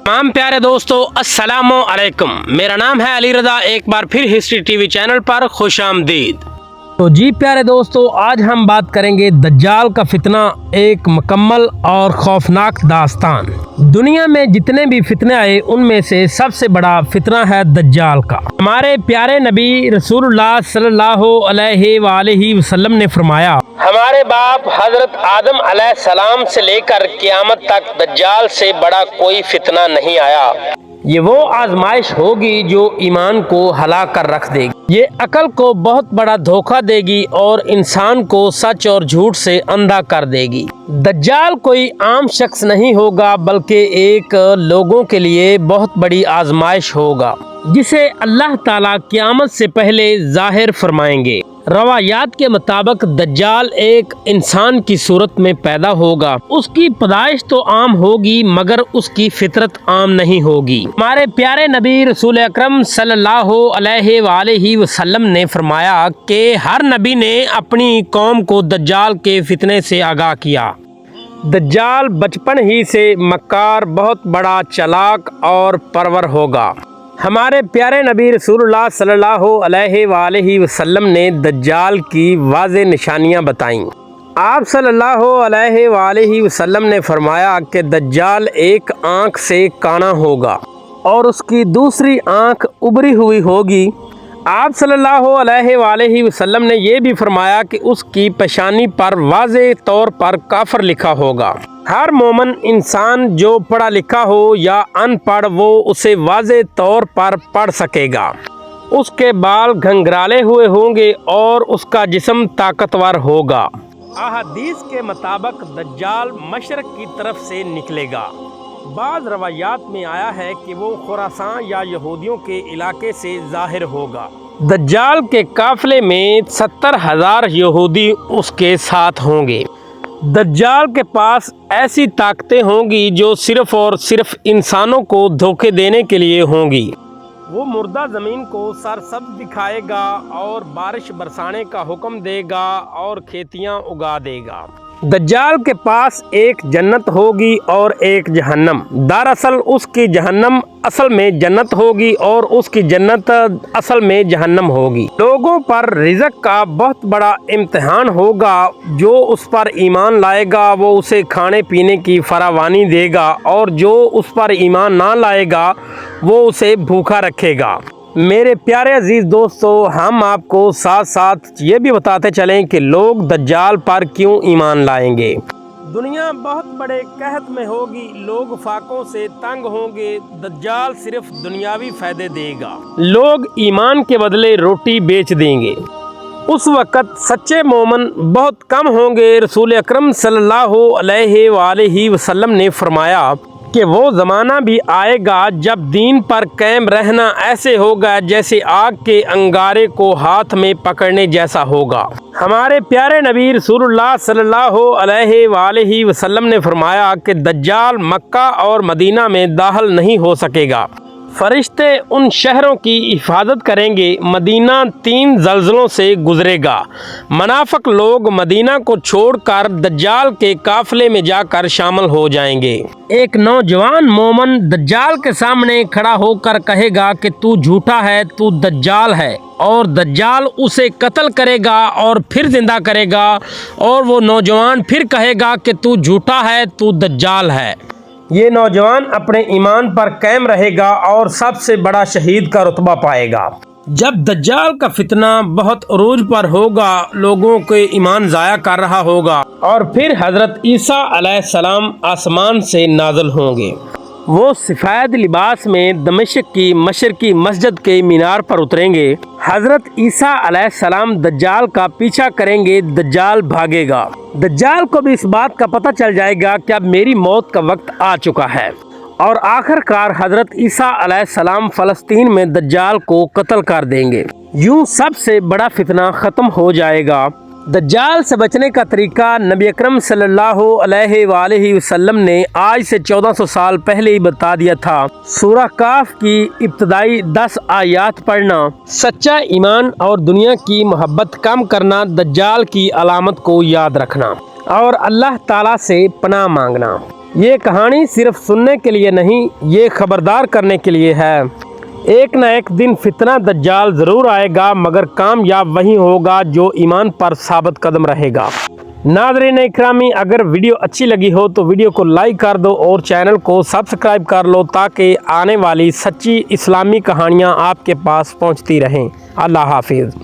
तमाम प्यारे दोस्तों अस्सलामु अलैकुम। मेरा नाम है अली रज़ा। एक बार फिर हिस्ट्री टीवी चैनल पर खुश आमदीद। तो जी प्यारे दोस्तों, आज हम बात करेंगे दज्जाल का फितना, एक मुकम्मल और खौफनाक दास्तान। दुनिया में जितने भी फितने आए उनमें से सबसे बड़ा फितना है दज्जाल का। हमारे प्यारे नबी रसूलुल्लाह सल्लल्लाहु अलैहि वसल्लम ने फरमाया, हमारे बाप हजरत आदम अलैहिस्सलाम से लेकर क़यामत तक दज्जाल से बड़ा कोई फितना नहीं आया। ये वो आजमाइश होगी जो ईमान को हला कर रख देगी। ये अकल को बहुत बड़ा धोखा देगी और इंसान को सच और झूठ से अंधा कर देगी। दज्जाल कोई आम शख्स नहीं होगा, बल्कि एक लोगों के लिए बहुत बड़ी आजमाइश होगा, जिसे अल्लाह ताला क़यामत से पहले जाहिर फरमाएंगे। रवायात के मुताबिक दज्जाल एक इंसान की सूरत में पैदा होगा। उसकी पैदाइश तो आम होगी, मगर उसकी फितरत आम नहीं होगी। हमारे प्यारे नबी रसूल अकरम सल्लल्लाहु अलैहि वसल्लम ने फरमाया कि हर नबी ने अपनी कौम को दज्जाल के फितने से आगाह किया। दज्जाल बचपन ही से मक्कार, बहुत बड़ा चालाक और परवर होगा। हमारे प्यारे नबी रसूलुल्लाह सल्लल्लाहु अलैहि वसल्लम ने दज्जाल की वाज़ेह निशानियां बताईं। आप सल्लल्लाहु अलैहि वसल्लम ने फरमाया कि दज्जाल एक आँख से काना होगा और उसकी दूसरी आँख उभरी हुई होगी। आप सल्लल्लाहु अलैहि वसल्लम ने यह भी फरमाया कि उसकी पेशानी पर वाज़ेह तौर पर काफिर लिखा होगा। हर मोमन इंसान जो पढ़ा लिखा हो या अनपढ़, वो उसे वाज़ेह तौर पर पढ़ सकेगा। उसके बाल घंघराले हुए होंगे और उसका जिस्म ताकतवर होगा। अहादीस के मुताबिक दज्जाल मशरक की तरफ से निकलेगा। बाज़ रवायात में आया है कि वो खुरासान या यहूदियों के इलाके से ज़ाहिर होगा। दज्जाल के काफिले में 70,000 यहूदी उसके साथ होंगे। दज्जाल के पास ऐसी ताकतें होंगी जो सिर्फ और सिर्फ इंसानों को धोखे देने के लिए होंगी। वो मुर्दा ज़मीन को सरसब्ज़ दिखाएगा और बारिश बरसाने का हुक्म देगा और खेतियाँ उगा देगा। दज्जाल के पास एक जन्नत होगी और एक जहन्नम। दरअसल उसकी जहन्नम असल में जन्नत होगी और उसकी जन्नत असल में जहन्नम होगी। लोगों पर रिज़्क़ का बहुत बड़ा इम्तिहान होगा। जो उस पर ईमान लाएगा वो उसे खाने पीने की फरावानी देगा, और जो उस पर ईमान ना लाएगा वो उसे भूखा रखेगा। मेरे प्यारे अजीज़ दोस्तों, हम आपको साथ साथ ये भी बताते चलें कि लोग दज्जाल पर क्यों ईमान लाएंगे। दुनिया बहुत बड़े कहत में होगी, लोग फाकों से तंग होंगे। दज्जाल सिर्फ दुनियावी फ़ायदे देगा। लोग ईमान के बदले रोटी बेच देंगे। उस वक़्त सच्चे मोमन बहुत कम होंगे। रसूल अकरम सल्लल्लाहु अलैहि वसल्लम ने फरमाया कि वो ज़माना भी आएगा जब दीन पर कायम रहना ऐसे होगा जैसे आग के अंगारे को हाथ में पकड़ने जैसा होगा। हमारे प्यारे नबी रसूलुल्लाह सल्लल्लाहु अलैहि वसल्लम ने फरमाया कि दज्जाल मक्का और मदीना में दाखिल नहीं हो सकेगा। फरिश्ते उन शहरों की हिफाजत करेंगे। मदीना 3 ज़ल्ज़लों से गुजरेगा। मुनाफिक लोग मदीना को छोड़कर दज्जाल के काफिले में जाकर शामिल हो जाएंगे। एक नौजवान मोमन दज्जाल के सामने खड़ा होकर कहेगा कि तू झूठा है, तू दज्जाल है, और दज्जाल उसे कत्ल करेगा और फिर जिंदा करेगा। और वो नौजवान फिर कहेगा कि तू झूठा है, तू दज्जाल है। ये नौजवान अपने ईमान पर कायम रहेगा और सबसे बड़ा शहीद का रुतबा पाएगा। जब दज्जाल का फितना बहुत अरूज पर होगा, लोगों के ईमान ज़ाया कर रहा होगा, और फिर हज़रत ईसा अलैहिस्सलाम आसमान से नाज़िल होंगे। वो सफ़ेद लिबास में दमिश्क की मशरकी मस्जिद के मीनार पर उतरेंगे। हज़रत ईसा अलैहिस्सलाम दज्जाल का पीछा करेंगे। दज्जाल भागेगा। दज्जाल को भी इस बात का पता चल जाएगा कि अब मेरी मौत का वक्त आ चुका है, और आखिरकार हज़रत ईसा अलैहिस्सलाम फ़लस्तीन में दज्जाल को कत्ल कर देंगे। यूं सबसे बड़ा फितना ख़त्म हो जाएगा। दज्जाल से बचने का तरीका नबी अकरम सल्लल्लाहु अलैहि वसल्लम ने आज से 1400 साल पहले ही बता दिया था। सूरह काफ की इब्तदाई 10 आयात पढ़ना, सच्चा ईमान और दुनिया की मोहब्बत कम करना, दज्जाल की अलामत को याद रखना और अल्लाह ताला से पनाह मांगना। یہ کہانی صرف سننے کے لیے نہیں، یہ خبردار کرنے کے لیے ہے۔ ایک نہ ایک دن فتنہ دجال ضرور آئے گا، مگر کامیاب وہی ہوگا جو ایمان پر ثابت قدم رہے گا۔ ناظرین اکرامی، اگر ویڈیو اچھی لگی ہو تو ویڈیو کو لائک کر دو اور چینل کو سبسکرائب کر لو تاکہ آنے والی سچی اسلامی کہانیاں آپ کے پاس پہنچتی رہیں۔ اللہ حافظ۔